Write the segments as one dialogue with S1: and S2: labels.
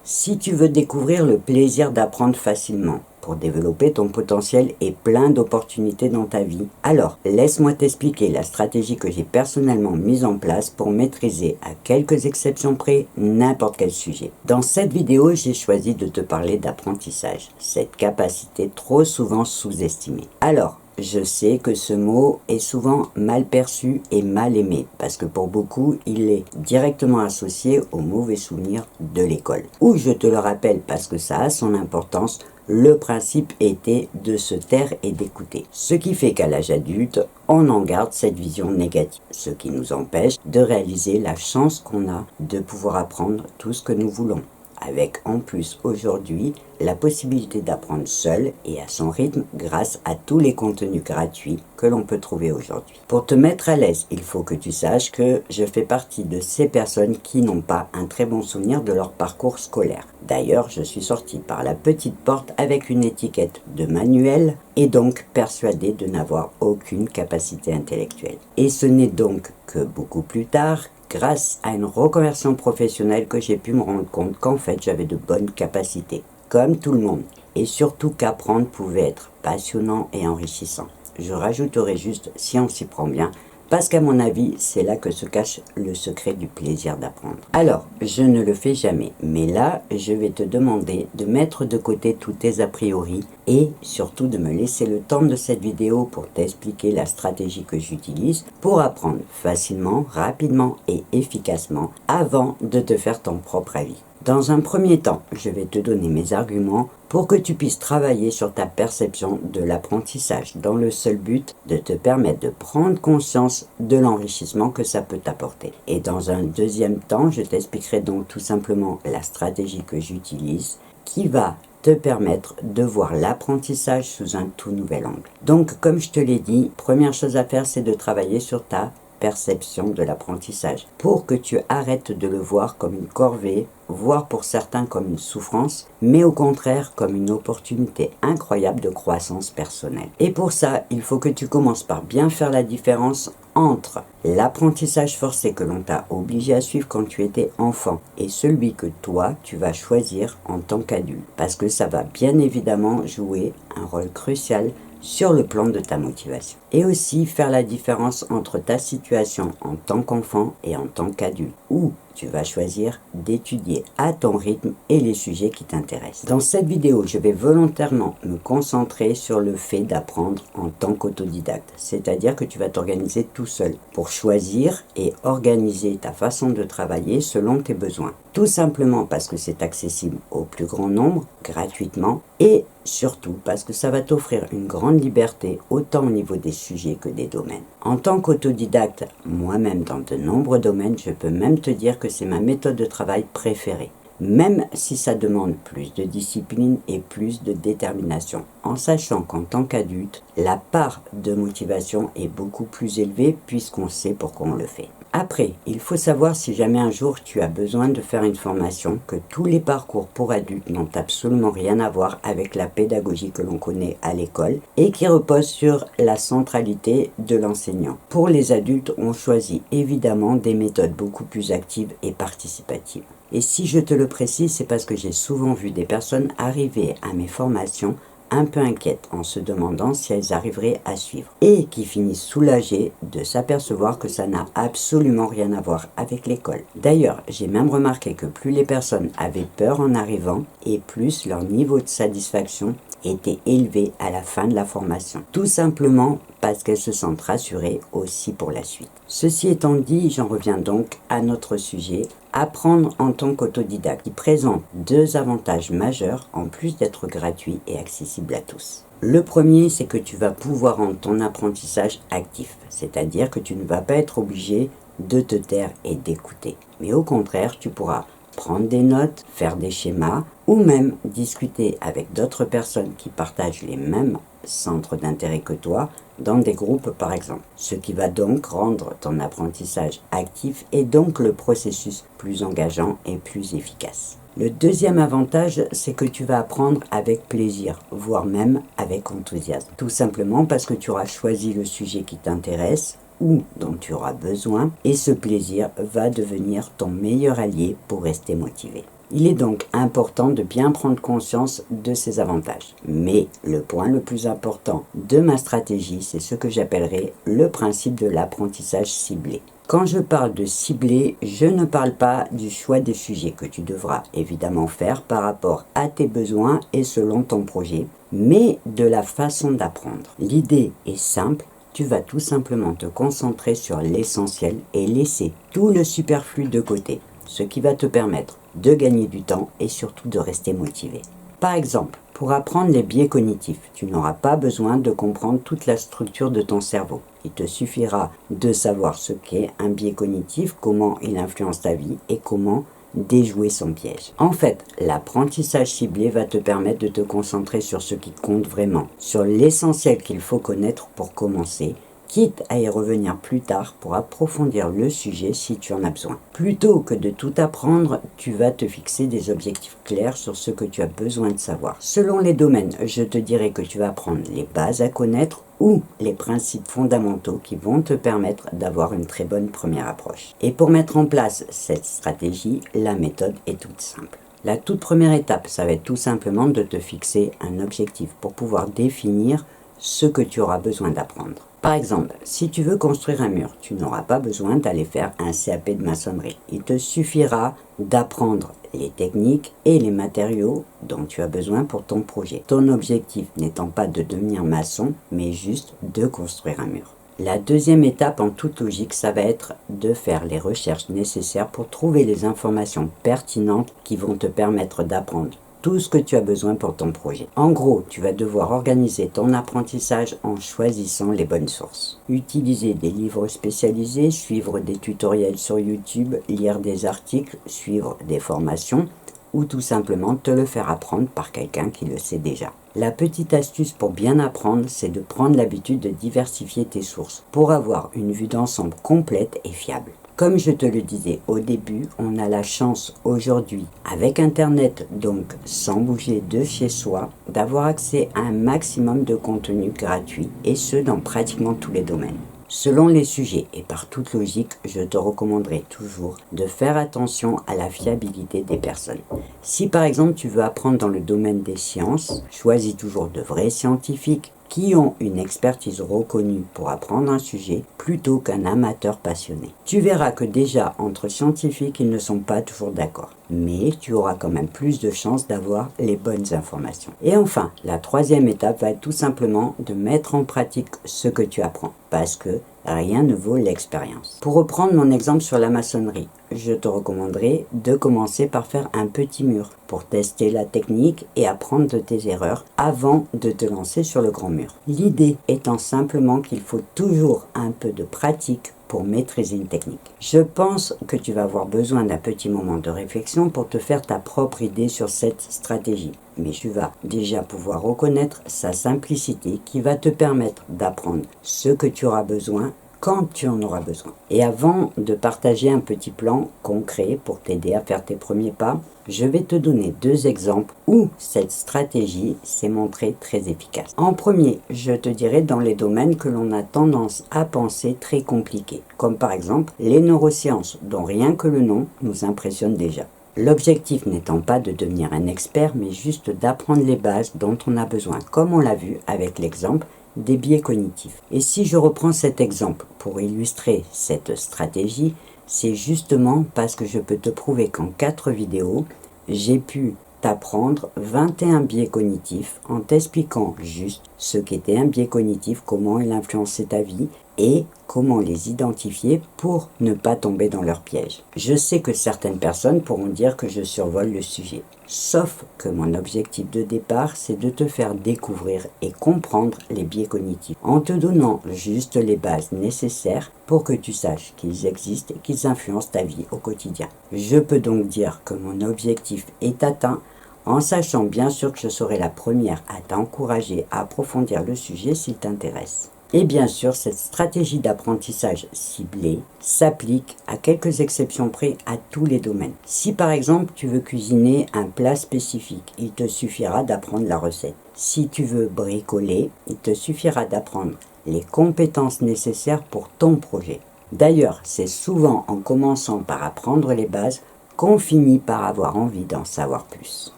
S1: Si tu veux découvrir le plaisir d'apprendre facilement pour développer ton potentiel et plein d'opportunités dans ta vie, alors laisse-moi t'expliquer la stratégie que j'ai personnellement mise en place pour maîtriser, à quelques exceptions près, n'importe quel sujet. Dans cette vidéo, j'ai choisi de te parler d'apprentissage, cette capacité trop souvent sous-estimée. Alors, je sais que ce mot est souvent mal perçu et mal aimé, parce que pour beaucoup, il est directement associé aux mauvais souvenirs de l'école. Ou je te le rappelle parce que ça a son importance, le principe était de se taire et d'écouter. Ce qui fait qu'à l'âge adulte, on en garde cette vision négative, ce qui nous empêche de réaliser la chance qu'on a de pouvoir apprendre tout ce que nous voulons, avec en plus aujourd'hui la possibilité d'apprendre seul et à son rythme grâce à tous les contenus gratuits que l'on peut trouver aujourd'hui. Pour te mettre à l'aise, il faut que tu saches que je fais partie de ces personnes qui n'ont pas un très bon souvenir de leur parcours scolaire. D'ailleurs, je suis sorti par la petite porte avec une étiquette de manuel et donc persuadé de n'avoir aucune capacité intellectuelle. Et ce n'est donc que beaucoup plus tard, grâce à une reconversion professionnelle, que j'ai pu me rendre compte qu'en fait j'avais de bonnes capacités, comme tout le monde, et surtout qu'apprendre pouvait être passionnant et enrichissant. Je rajouterai juste si on s'y prend bien, parce qu'à mon avis, c'est là que se cache le secret du plaisir d'apprendre. Alors, je ne le fais jamais, mais là, je vais te demander de mettre de côté tous tes a priori et surtout de me laisser le temps de cette vidéo pour t'expliquer la stratégie que j'utilise pour apprendre facilement, rapidement et efficacement avant de te faire ton propre avis. Dans un premier temps, je vais te donner mes arguments pour que tu puisses travailler sur ta perception de l'apprentissage dans le seul but de te permettre de prendre conscience de l'enrichissement que ça peut t'apporter. Et dans un deuxième temps, je t'expliquerai donc tout simplement la stratégie que j'utilise qui va te permettre de voir l'apprentissage sous un tout nouvel angle. Donc, comme je te l'ai dit, première chose à faire, c'est de travailler sur ta perception de l'apprentissage pour que tu arrêtes de le voir comme une corvée, voire pour certains comme une souffrance, mais au contraire comme une opportunité incroyable de croissance personnelle. Et pour ça, il faut que tu commences par bien faire la différence entre l'apprentissage forcé que l'on t'a obligé à suivre quand tu étais enfant et celui que toi, tu vas choisir en tant qu'adulte, parce que ça va bien évidemment jouer un rôle crucial sur le plan de ta motivation. Et aussi faire la différence entre ta situation en tant qu'enfant et en tant qu'adulte, où tu vas choisir d'étudier à ton rythme et les sujets qui t'intéressent. Dans cette vidéo, je vais volontairement me concentrer sur le fait d'apprendre en tant qu'autodidacte, c'est-à-dire que tu vas t'organiser tout seul pour choisir et organiser ta façon de travailler selon tes besoins. Tout simplement parce que c'est accessible au plus grand nombre, gratuitement, et surtout parce que ça va t'offrir une grande liberté autant au niveau des sujets que des domaines. En tant qu'autodidacte, moi-même dans de nombreux domaines, je peux même te dire que c'est ma méthode de travail préférée, même si ça demande plus de discipline et plus de détermination, en sachant qu'en tant qu'adulte, la part de motivation est beaucoup plus élevée puisqu'on sait pourquoi on le fait. Après, il faut savoir si jamais un jour tu as besoin de faire une formation, que tous les parcours pour adultes n'ont absolument rien à voir avec la pédagogie que l'on connaît à l'école et qui repose sur la centralité de l'enseignant. Pour les adultes, on choisit évidemment des méthodes beaucoup plus actives et participatives. Et si je te le précise, c'est parce que j'ai souvent vu des personnes arriver à mes formations un peu inquiètes en se demandant si elles arriveraient à suivre et qui finissent soulagées de s'apercevoir que ça n'a absolument rien à voir avec l'école. D'ailleurs, j'ai même remarqué que plus les personnes avaient peur en arrivant et plus leur niveau de satisfaction était élevé à la fin de la formation. Tout simplement parce qu'elles se sentent rassurées aussi pour la suite. Ceci étant dit, j'en reviens donc à notre sujet, apprendre en tant qu'autodidacte, qui présente deux avantages majeurs en plus d'être gratuit et accessible à tous. Le premier, c'est que tu vas pouvoir rendre ton apprentissage actif, c'est-à-dire que tu ne vas pas être obligé de te taire et d'écouter, mais au contraire, tu pourras prendre des notes, faire des schémas ou même discuter avec d'autres personnes qui partagent les mêmes centres d'intérêt que toi dans des groupes par exemple. Ce qui va donc rendre ton apprentissage actif et donc le processus plus engageant et plus efficace. Le deuxième avantage, c'est que tu vas apprendre avec plaisir, voire même avec enthousiasme. Tout simplement parce que tu auras choisi le sujet qui t'intéresse ou dont tu auras besoin et ce plaisir va devenir ton meilleur allié pour rester motivé. Il est donc important de bien prendre conscience de ces avantages. Mais le point le plus important de ma stratégie, c'est ce que j'appellerais le principe de l'apprentissage ciblé. Quand je parle de ciblé, je ne parle pas du choix des sujets que tu devras évidemment faire par rapport à tes besoins et selon ton projet, mais de la façon d'apprendre. L'idée est simple, tu vas tout simplement te concentrer sur l'essentiel et laisser tout le superflu de côté, ce qui va te permettre de gagner du temps et surtout de rester motivé. Par exemple, pour apprendre les biais cognitifs, tu n'auras pas besoin de comprendre toute la structure de ton cerveau. Il te suffira de savoir ce qu'est un biais cognitif, comment il influence ta vie et comment déjouer son piège. En fait, l'apprentissage ciblé va te permettre de te concentrer sur ce qui compte vraiment, sur l'essentiel qu'il faut connaître pour commencer, quitte à y revenir plus tard pour approfondir le sujet si tu en as besoin. Plutôt que de tout apprendre, tu vas te fixer des objectifs clairs sur ce que tu as besoin de savoir. Selon les domaines, je te dirais que tu vas apprendre les bases à connaître ou les principes fondamentaux qui vont te permettre d'avoir une très bonne première approche. Et pour mettre en place cette stratégie, la méthode est toute simple. La toute première étape, ça va être tout simplement de te fixer un objectif pour pouvoir définir ce que tu auras besoin d'apprendre. Par exemple, si tu veux construire un mur, tu n'auras pas besoin d'aller faire un CAP de maçonnerie. Il te suffira d'apprendre les techniques et les matériaux dont tu as besoin pour ton projet. Ton objectif n'étant pas de devenir maçon, mais juste de construire un mur. La deuxième étape, en toute logique, ça va être de faire les recherches nécessaires pour trouver les informations pertinentes qui vont te permettre d'apprendre tout ce que tu as besoin pour ton projet. En gros, tu vas devoir organiser ton apprentissage en choisissant les bonnes sources. Utiliser des livres spécialisés, suivre des tutoriels sur YouTube, lire des articles, suivre des formations ou tout simplement te le faire apprendre par quelqu'un qui le sait déjà. La petite astuce pour bien apprendre, c'est de prendre l'habitude de diversifier tes sources pour avoir une vue d'ensemble complète et fiable. Comme je te le disais au début, on a la chance aujourd'hui, avec Internet, donc sans bouger de chez soi, d'avoir accès à un maximum de contenu gratuit, et ce dans pratiquement tous les domaines. Selon les sujets et par toute logique, je te recommanderais toujours de faire attention à la fiabilité des personnes. Si par exemple tu veux apprendre dans le domaine des sciences, choisis toujours de vrais scientifiques qui ont une expertise reconnue pour apprendre un sujet plutôt qu'un amateur passionné. Tu verras que déjà entre scientifiques, ils ne sont pas toujours d'accord, mais tu auras quand même plus de chances d'avoir les bonnes informations. Et enfin, la troisième étape va être tout simplement de mettre en pratique ce que tu apprends, parce que rien ne vaut l'expérience. Pour reprendre mon exemple sur la maçonnerie, je te recommanderais de commencer par faire un petit mur pour tester la technique et apprendre de tes erreurs avant de te lancer sur le grand mur. L'idée étant simplement qu'il faut toujours un peu de pratique pour maîtriser une technique. Je pense que tu vas avoir besoin d'un petit moment de réflexion pour te faire ta propre idée sur cette stratégie. Mais tu vas déjà pouvoir reconnaître sa simplicité qui va te permettre d'apprendre ce que tu auras besoin quand tu en auras besoin. Et avant de partager un petit plan concret pour t'aider à faire tes premiers pas, je vais te donner 2 exemples où cette stratégie s'est montrée très efficace. En premier, je te dirai dans les domaines que l'on a tendance à penser très compliqués, comme par exemple les neurosciences, dont rien que le nom nous impressionne déjà. L'objectif n'étant pas de devenir un expert, mais juste d'apprendre les bases dont on a besoin, comme on l'a vu avec l'exemple des biais cognitifs. Et si je reprends cet exemple pour illustrer cette stratégie, c'est justement parce que je peux te prouver qu'en 4 vidéos, j'ai pu t'apprendre 21 biais cognitifs en t'expliquant juste ce qu'était un biais cognitif, comment il influençait ta vie et comment les identifier pour ne pas tomber dans leur piège. Je sais que certaines personnes pourront dire que je survole le sujet. Sauf que mon objectif de départ, c'est de te faire découvrir et comprendre les biais cognitifs en te donnant juste les bases nécessaires pour que tu saches qu'ils existent et qu'ils influencent ta vie au quotidien. Je peux donc dire que mon objectif est atteint en sachant bien sûr que je serai la première à t'encourager à approfondir le sujet s'il t'intéresse. Et bien sûr, cette stratégie d'apprentissage ciblé s'applique à quelques exceptions près à tous les domaines. Si par exemple tu veux cuisiner un plat spécifique, il te suffira d'apprendre la recette. Si tu veux bricoler, il te suffira d'apprendre les compétences nécessaires pour ton projet. D'ailleurs, c'est souvent en commençant par apprendre les bases qu'on finit par avoir envie d'en savoir plus.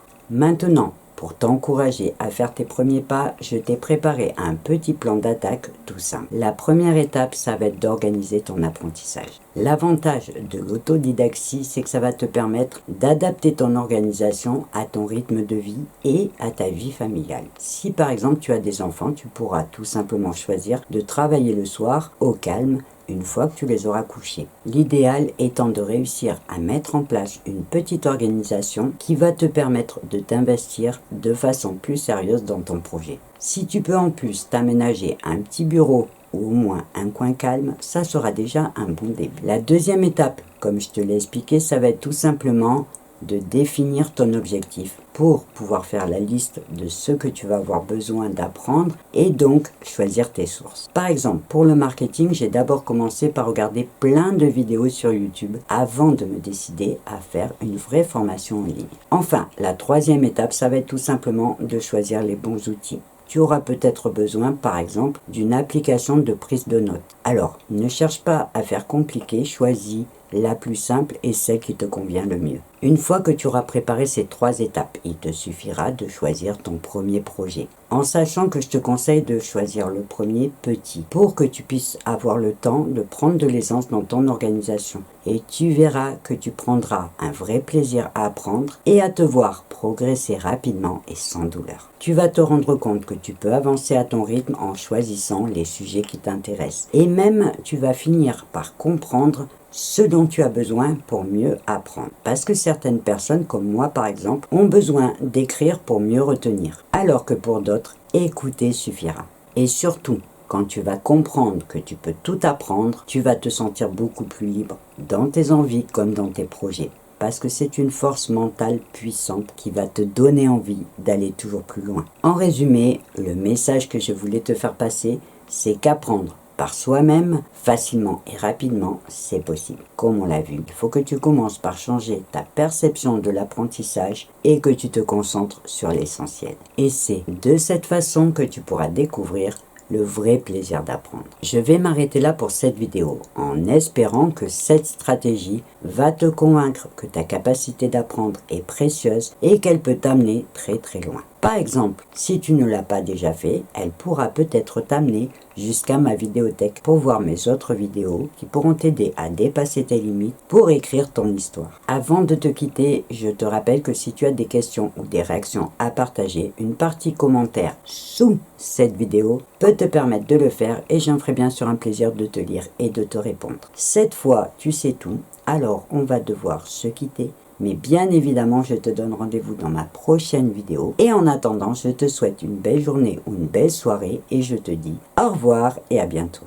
S1: Maintenant, pour t'encourager à faire tes premiers pas, je t'ai préparé un petit plan d'attaque tout simple. La première étape, ça va être d'organiser ton apprentissage. L'avantage de l'autodidactie, c'est que ça va te permettre d'adapter ton organisation à ton rythme de vie et à ta vie familiale. Si par exemple tu as des enfants, tu pourras tout simplement choisir de travailler le soir au calme une fois que tu les auras couchés. L'idéal étant de réussir à mettre en place une petite organisation qui va te permettre de t'investir de façon plus sérieuse dans ton projet. Si tu peux en plus t'aménager un petit bureau ou au moins un coin calme, ça sera déjà un bon début. La deuxième étape, comme je te l'ai expliqué, ça va être tout simplement de définir ton objectif pour pouvoir faire la liste de ce que tu vas avoir besoin d'apprendre et donc choisir tes sources. Par exemple, pour le marketing, j'ai d'abord commencé par regarder plein de vidéos sur YouTube avant de me décider à faire une vraie formation en ligne. Enfin, la troisième étape, ça va être tout simplement de choisir les bons outils. Tu auras peut-être besoin, par exemple, d'une application de prise de notes. Alors, ne cherche pas à faire compliqué, choisis la plus simple et celle qui te convient le mieux. Une fois que tu auras préparé ces 3 étapes, il te suffira de choisir ton premier projet. En sachant que je te conseille de choisir le premier petit pour que tu puisses avoir le temps de prendre de l'aisance dans ton organisation. Et tu verras que tu prendras un vrai plaisir à apprendre et à te voir progresser rapidement et sans douleur. Tu vas te rendre compte que tu peux avancer à ton rythme en choisissant les sujets qui t'intéressent. Et même, tu vas finir par comprendre ce dont tu as besoin pour mieux apprendre. Parce que certaines personnes, comme moi par exemple, ont besoin d'écrire pour mieux retenir. Alors que pour d'autres, écouter suffira. Et surtout, quand tu vas comprendre que tu peux tout apprendre, tu vas te sentir beaucoup plus libre dans tes envies comme dans tes projets. Parce que c'est une force mentale puissante qui va te donner envie d'aller toujours plus loin. En résumé, le message que je voulais te faire passer, c'est qu'apprendre par soi-même, facilement et rapidement, c'est possible. Comme on l'a vu, il faut que tu commences par changer ta perception de l'apprentissage et que tu te concentres sur l'essentiel. Et c'est de cette façon que tu pourras découvrir le vrai plaisir d'apprendre. Je vais m'arrêter là pour cette vidéo en espérant que cette stratégie va te convaincre que ta capacité d'apprendre est précieuse et qu'elle peut t'amener très très loin. Par exemple, si tu ne l'as pas déjà fait, elle pourra peut-être t'amener jusqu'à ma vidéothèque pour voir mes autres vidéos qui pourront t'aider à dépasser tes limites pour écrire ton histoire. Avant de te quitter, je te rappelle que si tu as des questions ou des réactions à partager, une partie commentaire sous cette vidéo peut te permettre de le faire et j'en ferai bien sûr un plaisir de te lire et de te répondre. Cette fois, tu sais tout, alors on va devoir se quitter. Mais bien évidemment, je te donne rendez-vous dans ma prochaine vidéo. Et en attendant, je te souhaite une belle journée ou une belle soirée et je te dis au revoir et à bientôt.